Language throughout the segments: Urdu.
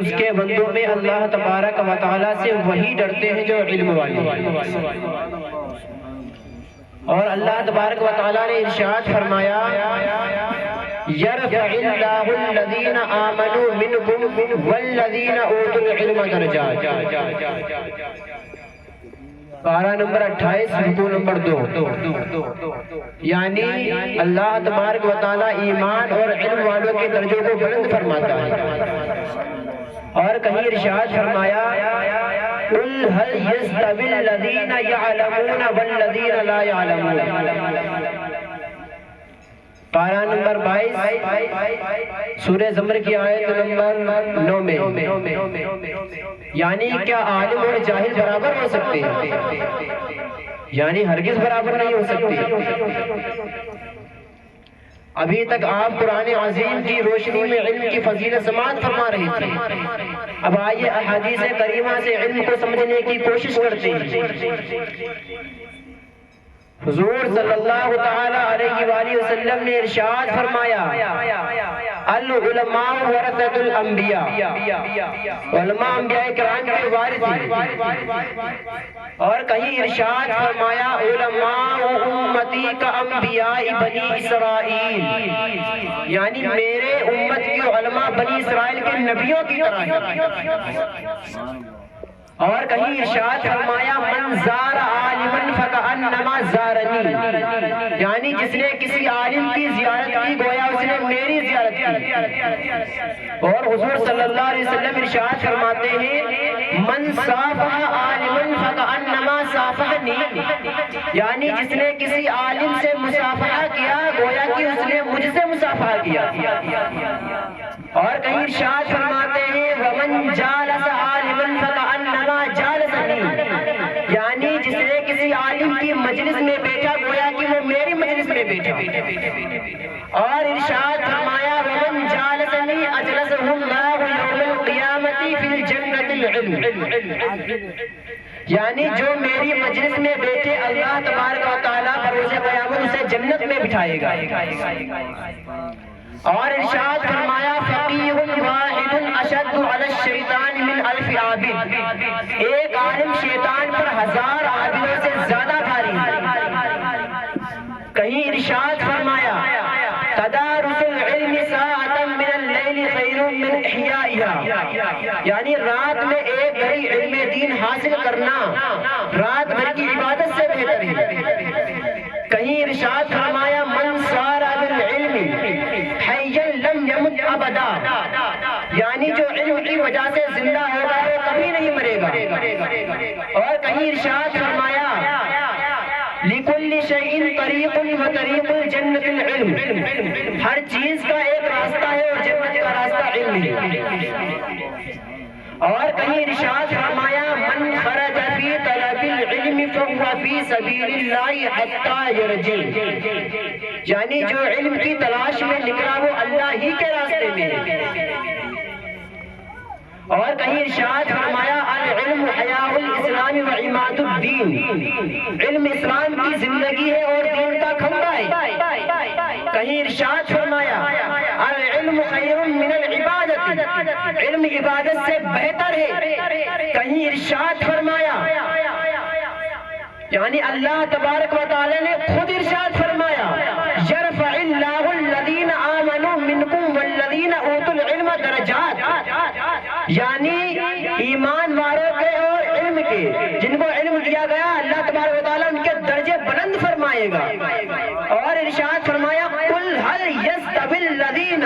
اس کے بندوں میں اللہ تبارک و تعالیٰ سے وہی ڈرتے ہیں جو علم والے، اور اللہ تبارک و تعالیٰ نے ارشاد فرمایا یرفع اللہ الذین آمنوا منکم والذین اوتوا العلم درجات، پارہ نمبر 28 رکوع نمبر 2، یعنی اللہ تبارک و تعالیٰ ایمان اور علم والوں کے درجوں کو بلند فرماتا ہے، اور کہیں ارشاد فرمایا قل هل يستوي الذين يعلمون والذين لا يعلمون، پارہ نمبر 22 سورہ زمر کی آیت نمبر 9 میں، یعنی کیا عالم اور جاہل برابر ہو سکتے ہیں؟ یعنی ہرگز برابر نہیں ہو سکتے۔ ابھی تک آپ قرآن عظیم کی روشنی میں علم کی فضیلت سماعت فرما رہی تھی، اب آئیے احادیث کریمہ سے علم کو سمجھنے کی کوشش کرتے ہیں۔ حضور صلی اللہ تعالی علیہ وآلہ وسلم نے ارشاد فرمایا العلماء ورثۃ الانبیاء، علماء انبیاء کرام کے وارث ہیں، اور کہیں ارشاد فرمایا علماء امتی کا انبیاء بنی اسرائیل، یعنی میرے امت کی علماء بنی اسرائیل کے نبیوں کی طرح ہیں، اور کہیں ارشاد فرمایا من زار عالما فکأنما زارنی، یعنی جس نے کسی عالم کی زیارت کی گویا اس نے میری زیارت کی، اور حضور صلی اللہ علیہ وسلم ارشاد فرماتے ہیں من صافح عالما فکأنما صافحنی، یعنی جس نے کسی عالم سے مصافحہ کیا گویا کہ اس نے مجھ سے مصافحہ کیا، اور کہیں ارشاد فرماتے ہیں ومن جالس عالما فکأنما جالسنی، یعنی جس نے کسی عالم کی مجلس میں بیٹھا گویا کہ وہ میری مجلس میں بیٹھا، اور ارشاد فرمایا ومن جالسنی اجلسہ اللہ یوم القیامۃ فی الجنۃ العلم، یعنی جو میری مجلس میں بیٹھے اللہ تبارک و تعالیٰ بروز قیامت اسے جنت میں بٹھائے گا، اور ارشاد فرمایا فقیہ واحد اشد علی الشیطان من الف عابد، ایک عالم شیطان پر 1000 عابدوں سے زیادہ بھاری ہے۔ کہیں ارشاد فرمایا تدارس العلم ساعة من اللیل خیر من احیائها، یعنی رات میں ایک گھڑی علم دین حاصل کرنا رات بھر کی عبادت سے بہتر ہے۔ کہیں ارشاد فرمایا من سار بالعلم حیا لم یمت ابدا، یعنی جو علم کی وجہ سے زندہ ہوگا وہ کبھی نہیں مرے گا، اور کہیں ارشاد فرمایا لِكُلِّ شَيْءٍ طَرِيقٌ وَطَرِيقُ الْجَنَّةِ الْعِلْمِ، ہر چیز کا ایک راستہ ہے اور جنت کا راستہ علم ہے، اور کہیں ارشاد فرمایا من خرج فی طلب العلم فهو فی سبیل اللہ حتی یرجع، یعنی جو علم کی تلاش میں نکلا وہ اللہ ہی کے راستے میں ہے، اور کہیں ارشاد فرمایا العلم حیاء الاسلام و عماد الدین، علم اسلام کی زندگی ہے اور دین کا کھمبا ہے۔ کہیں ارشاد فرمایا العلم خیر من العبادت، علم عبادت سے بہتر ہے۔ کہیں ارشاد فرمایا یعنی اللہ تبارک و تعالی نے خود ارشاد فرمایا یرفع اللہ الذین آمنوا منکم والذین اوتوا العلم درجات، یعنی ایمان والوں کے اور علم کے جن کو علم دیا گیا اللہ تبارک و تعالی ان کے درجے بلند فرمائے گا، اور ارشاد فرمایا قل هل یستوی الذین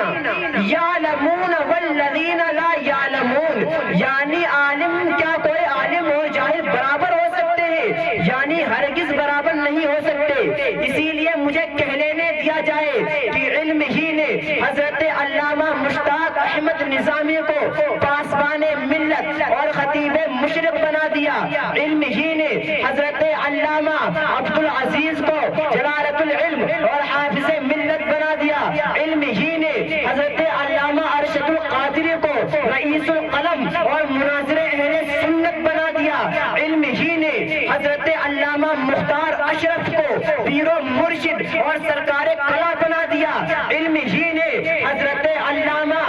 یعلمون والذین لا یعلمون، یعنی عالم کیا کوئی عالم اور جاہل برابر ہو سکتے ہیں؟ یعنی ہرگز برابر نہیں ہو سکتے، اسی لیے مجھے کہہ لینے دیا جائے کہ علم ہی نے حضرت علامہ مشتاق احمد نظامی کو پاسبان ملت اور خطیب مشرق بنا دیا، علم ہی نے حضرت علامہ عبدالعزیز کو جلالت العلم اور حافظ ملت بنا دیا، علم ہی نے حضرت علامہ ارشد القادری کو رئیس القلم اور مناظر اہل سنت بنا دیا، علم ہی نے حضرت علامہ مختار اشرف کو پیر و مرشد اور سرکار کلا بنا دیا، علم ہی نے حضرت علامہ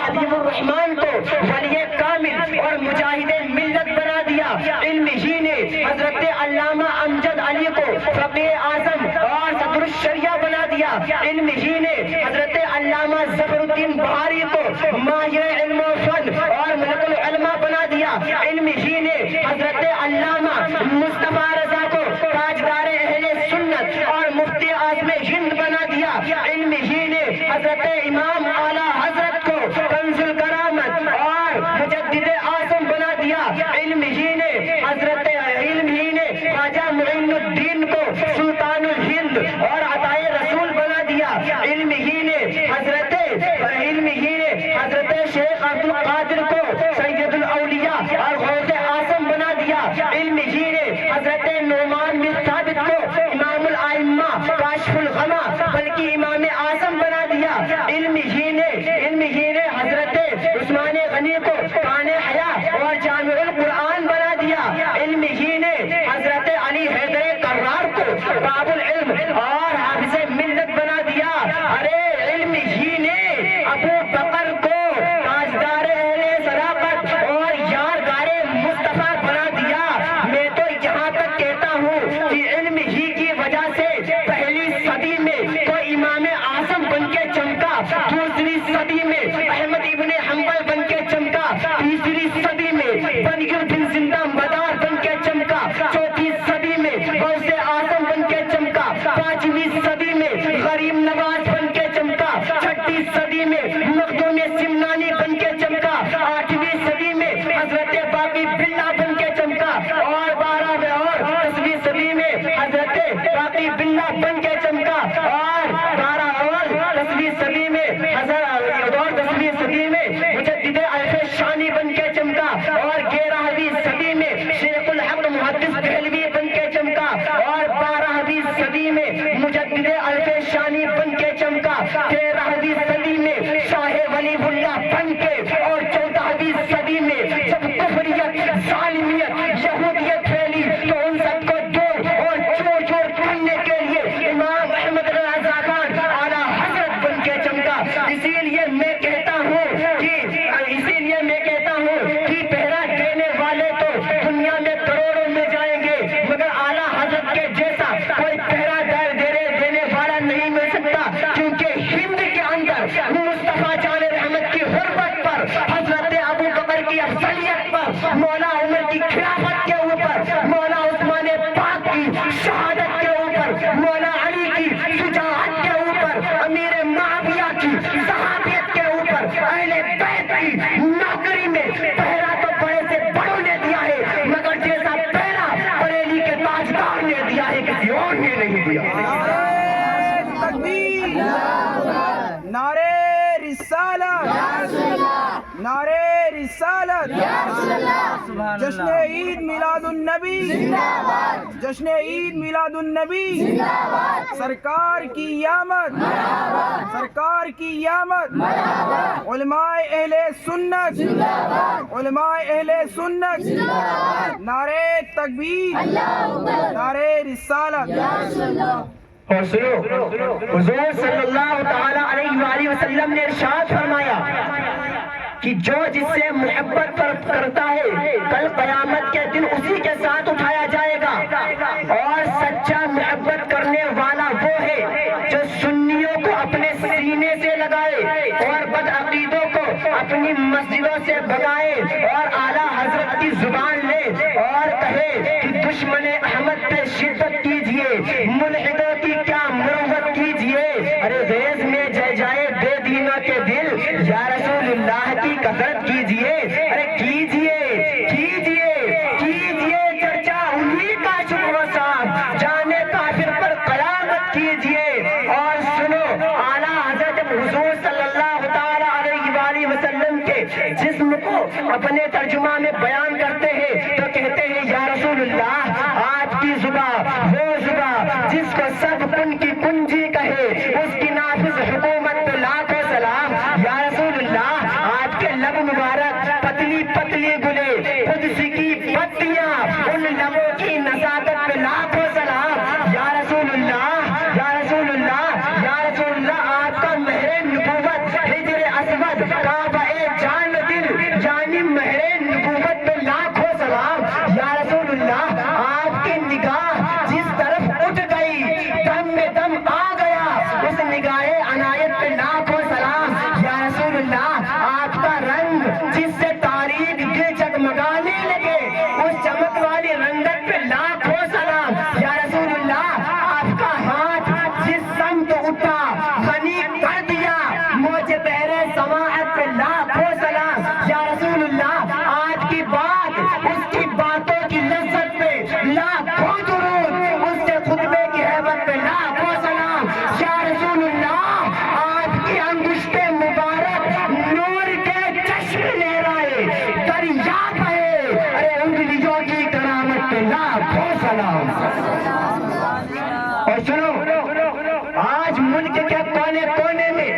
حبیب الرحمن ولی کامل اور مجاہد ملت بنا دیا، علم ہی نے حضرت علامہ امجد علی کو فقیہ اعظم اور صدر الشریعہ بنا دیا، علم ہی نے حضرت علامہ ظفر الدین بہاری کو ماہر علم و فن اور ملک العلماء بنا دیا، علم ہی نے حضرت علامہ مصطفیٰ رضا کو تاجدار اہل سنت اور مفتی اعظم ہند بنا دیا، علم ہی نے حضرت امام اعلیٰ حضرت کو کنز الکرامت اور مجدد اعظم بنا دیا، علم ہی نے خواجہ معین الدین کو سلطان الہند اور عطائے رسول بنا دیا، علم ہی نے حضرت شیخ عبد القادر کو سید الاولیاء اور غوث اعظم بنا دیا، علم ہی نے حضرت نعمان بن ثابت کو امام الائمہ کاشف الغما بلکہ امام اعظم بنا دیا، علم ہی نے حضرت عثمان غنی کو کان حیا اور جامع القرآن بنا دیا، علم ہی نے حضرت علی حیدر کرار کو باب العلم اور حافظ ملت بنا دیا، ارے علم ہی نے ابو بکر کو تاجدار اہل صداقت اور یارغار مصطفیٰ بنا دیا، میں تو یہاں تک کہتا ہوں کہ علم ہی کی وجہ سے پہلی صدی میں تو امام اعظم بن کے چمکا، دوسری صدی میں احمد ابن حنبل بن کے چمکا، تیسری صدی میں بنگر بن زندہ مدار بن کے چمکا، چوتھی صدی میں غوث اعظم بن کے چمکا، پانچویں صدی میں غریب نواز بن کے چمکا، چھٹی صدی میں مخدوم سمنانی بن کے چمکا، آٹھویں صدی میں حضرت باقی باللہ بن کے چمکا، اور 10ویں صدی میں حضرت باقی باللہ بن کے چمکا، اور 10ویں صدی میں مجدد الف شانی بن کے چمکا، اور 11ویں صدی میں شیخ الحق محدث دہلوی بن کے چمکا، اور 12ویں صدی میں مجدد الف شانی بن کے چمکا، 13ویں صدی میں شاہ ولی اللہ بن کے، اور 14ویں صدی میں جب کفریت ظالمیت یہودیت پھیلی تو ان سب کو دور اور چور چور کرنے کے لیے امام احمد رضا خان اعلیٰ حضرت بن کے چمکا، اسی لیے میں کہتا ہوں کہ پہرا دینے والے تو دنیا میں کروڑوں میں جائیں گے، مگر اعلیٰ حضرت کے جیسا کوئی پہرا دینے والا نہیں مل سکتا، کیونکہ ہند کے اندر مصطفیٰ جان رحمت کی حرمت پر، حضرت ابو بکر کی افضلیت پر، مولا عمر کی خلافت کے اوپر، مولا عثمان پاک کی شہادت کے اوپر، مولا علی کی شجاعت کے اوپر، امیر معاویہ کی صحابیت کے اوپر، اہل بیت کی نوکری میں پہرا تو بڑے سے بڑوں نے دیا ہے، مگر جیسا پہرا بریلی کے تاجدار نے دیا ہے کسی اور نے نہیں دیا۔ تکبیر، نعرہ رسالت، نعرہ رسالت، جشن عید میلاد النبی، جشن عید میلاد النبی، سرکار کی آمد، سرکار کی آمد، علماء اہل سنت، علماء اہل سنت، نعرہ تکبیر، نعرہ رسالت۔ اور سنو، حضور صلی اللہ تعالی علیہ وآلہ وسلم نے ارشاد فرمایا کہ جو جس سے محبت کرتا ہے کل قیامت کے دن اسی کے ساتھ اٹھایا جائے گا، اور سچا محبت کرنے والا وہ ہے جو سنیوں کو اپنے سینے سے لگائے اور بدعقیدوں کو اپنی مسجدوں سے بھگائے، اور اعلیٰ حضرت کی زبان لے اور کہے کہ دشمن احمد پہ شدت کیجئے، ملحدوں کی کیا مروت کیجئے، ارے ریز میں جائے بے دینوں کے دل، یا رسول اللہ کی کثرت کیجئے، ارے کیجئے چرچا انہی کا شکر و صاحب، جانے کافر پر قیامت کیجئے۔ اور سنو، اعلیٰ حضرت حضور صلی اللہ تعالی علیہ وآلہ وسلم کے جسم کو اپنے ترجمہ میں بیان کرتے ہیں تو کہتے ہیں یا رسول اللہ، آپ کی زبان وہ زبان جس کو سب کن کی کنجی کہے، اس کی نافذ حکومت پہ لاکھوں سلام، یا رسول اللہ آپ کے لب مبارک پتلی پتلی گلے، قدس کی پتیاں، ان لبوں کی نزاکت پہ لاکھوں سلام، یا رسول اللہ، یا رسول اللہ، یا رسول اللہ آپ کا مہر نبوت، حجر اسود، کعبہ جان دل، جس سے تاریخ دل جگمگانے لگے، اس چمک والی رنگت پہ لاکھوں سلام یا رسول اللہ، آپ کا ہاتھ جس سمت اٹھا غنی کر دیا موج بحر سماعت پہ لاکھوں سلام یا رسول اللہ، آج کی بات اس کی باتوں کی لذت پہ لاکھوں درود، اس کے خطبے کی ہیبت پہ لاکھوں سلام یا رسول اللہ، آپ کی انگشت مبارک نور کے چشم لہرائے دریا بہے، ارے انگلیوں کی کرامت پہ لاکھوں سلام۔ اور سنو، آج ملک کے کونے کونے میں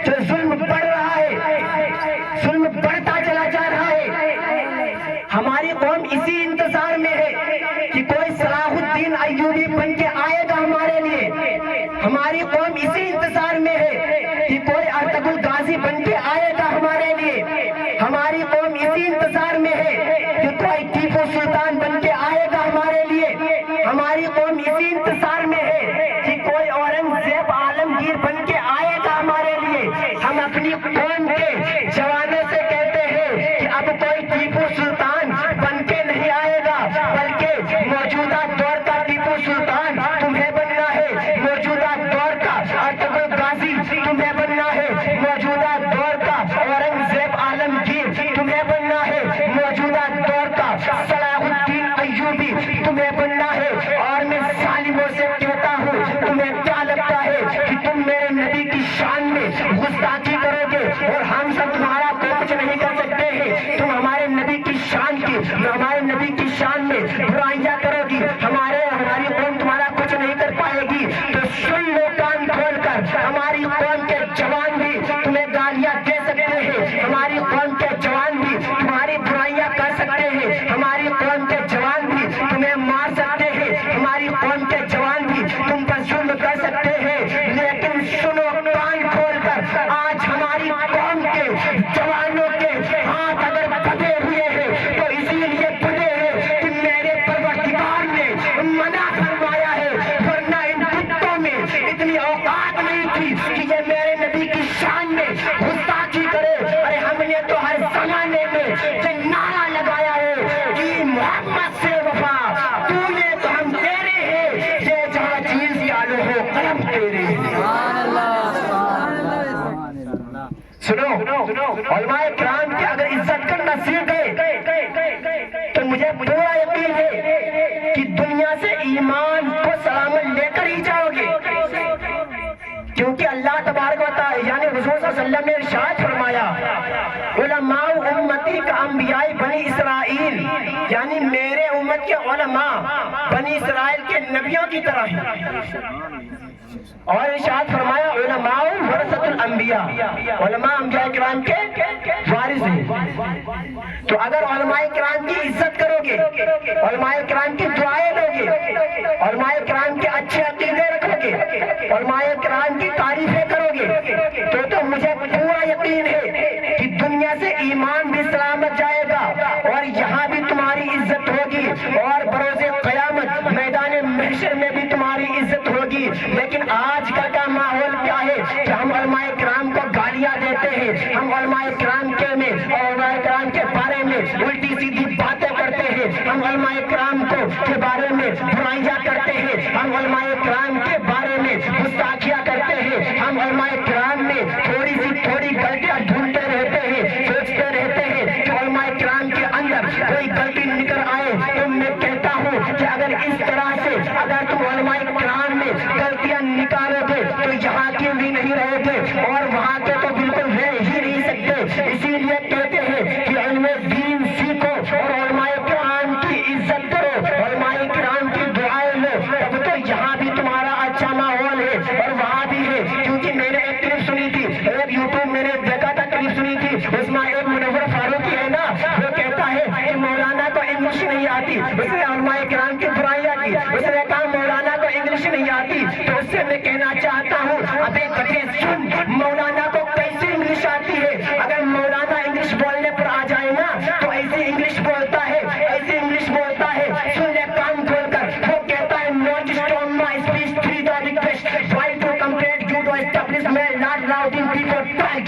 جو ظلم بڑھ رہا ہے، ظلم بڑھتا چلا جا رہا ہے، ہماری قوم اسی انتظار میں ہے کہ کوئی صلاح الدین ایوبی بن کے آئے گا ہمارے لیے، ہماری قوم اسی انتظار میں ہے کہ کوئی ارطغرل غازی بن کے آئے گا ہمارے لیے، ہماری قوم اسی انتظار میں ہے کہ کوئی ٹیپو سلطان بن کے آئے گا ہمارے لیے، ہماری قوم اسی انتظار میں ہے کہ کوئی اورنگزیب عالمگیر بن کے آئے گا ہمارے لیے۔ ہم اپنی قوم کے جوانوں سے کہتے ہیں کہ اب کوئی ٹیپو سلطان بن کے نہیں آئے گا، بلکہ موجودہ دور کا ٹیپو سلطان تمہیں بننا ہے، موجودہ دور کا ارطغرل غازی تمہیں بننا ہے، موجودہ دور کا اورنگزیب عالمگیر تمہیں بننا ہے، موجودہ دور کا صلاح الدین ایوبی تمہیں بننا ہے۔ اور میں ظالموں سے کہتا ہوں، تمہیں کیا لگتا ہے کہ تم میرے نبی کی شان میں گستاخی کرو گے اور ہم سب تمہارا کچھ نہیں کر سکتے ہیں؟ تم ہمارے نبی کی شان کی، ہمارے نبی کی شان میں برائیاں کرو گی، ہماری قوم تمہارا کچھ نہیں کر پائے گی۔ تو سن لو کان کھول کر، ہماری قوم کے جوان بھی تمہیں گالیاں دے سکتے ہیں، ہماری قوم کے جوان بھی تمہاری برائیاں کر سکتے ہیں، ہماری قوم کے جوان بھی تمہیں مار سکتے ہیں، ہماری قوم کے جوان بھی تم پر ظلم کر سکتے ہیں، لیکن سنو کان کھول کر، آج ہماری قوم کے جوانوں کے ہاتھ اگر بندھے ہوئے ہیں تو اسی لیے بندھے ہیں کہ میرے پروردگار نے منع فرمایا ہے، ورنہ ان کتوں میں اتنی اوقات نہیں تھی کہ یہ میرے نبی کی شان میں گستاخی کرے۔ ارے ہم نے تو ہر زمانے میں یہ نعرہ لگایا ہے کہ محمد سے وفا، تو نے تو ہم تیرے ہیں، یہ جہاں چیز کا لو ہو قلم تیرے ہیں۔ سنو، علماء کرام کی اگر عزت کرنا سیکھ گئے تو مجھے پورا یقین ہے کہ دنیا سے ایمان کو سلامت لے کر ہی جاؤ گے، کیونکہ اللہ تبارک و تعالی یعنی حضور صلی اللہ علیہ وسلم نے ارشاد فرمایا، علماء امتی کا انبیاء بنی اسرائیل، یعنی میرے امت کے علماء بنی اسرائیل کے نبیوں کی طرح ہیں۔ اور ارشاد فرمایا، علماء ورثۃ الانبیاء، علماء انبیاء کرام کے وارث ہیں۔ تو اگر علماء کرام کی عزت کرو گے، علماء کرام کی دعائیں لو گے، علماء کرام کے اچھے عقیدے رکھو گے، علماء کرام کی تعریفیں کرو گے، تو مجھے پورا یقین ہے کہ دنیا سے ایمان بھی سلامت جائے گا اور یہاں بھی تمہاری عزت ہوگی اور بروز قیامت میدان محشر میں بھی تمہاری عزت ہوگی۔ لیکن آج کل کا ماحول کیا ہے کہ ہم علماء کرام کو گالیاں دیتے ہیں، ہم علماء کرام کے بارے میں الٹی سیدھی باتیں کرتے ہیں، ہم علماء کرام کے بارے میں برائیاں کرتے ہیں، ہم علماء کرام کے بارے میں گستاخیاں کرتے ہیں، ہم علماء کرام میں تھوڑی غلطیاں ڈھونڈتے رہتے ہیں، سوچتے رہتے ہیں کہ علماء کرام کے اندر کوئی غلطی نکل آئے۔ تو میں کہتا ہوں کہ اگر اس طرح سے اگر تم علماء کرام میں غلطیاں نکالو گے تو یہاں کے بھی نہیں رہے گے اور وہاں کے تو بالکل رہ ہی نہیں سکتے۔ اسی لیے کہتے ہیں کہ علم دین سیکھو اور علماء کرام کی عزت کرو، علماء کرام کی دعائیں لو، تب تو یہاں بھی تمہارا اچھا ماحول ہے اور وہاں بھی ہے۔ کیونکہ میں نے ایک کلپ سنی تھی، ایک یوٹیوب میں نے دیکھا تھا، کلپ سنی تھی، اس میں ایک منور فاروقی ہے نا، وہ کہتا ہے کہ مولانا کو انگلش نہیں آتی، اس نے علماء کرام کی برائیاں کی، اس نے کہا مولانا کو انگلش نہیں آتی۔ تو اس سے میں کہنا چاہتا ہوں، ابھی کٹے سن، مولانا کو کیسے انگلش آتی ہے؟ اگر مولانا انگلش بولنے پر آ جائے نا تو ایسی انگلش بولتا ہے، ایسی انگلش بولتا ہے، سن لے کام کھول کر، وہ کہتا ہے not stone my speech three the request try to complete you to establish میں not loud in people try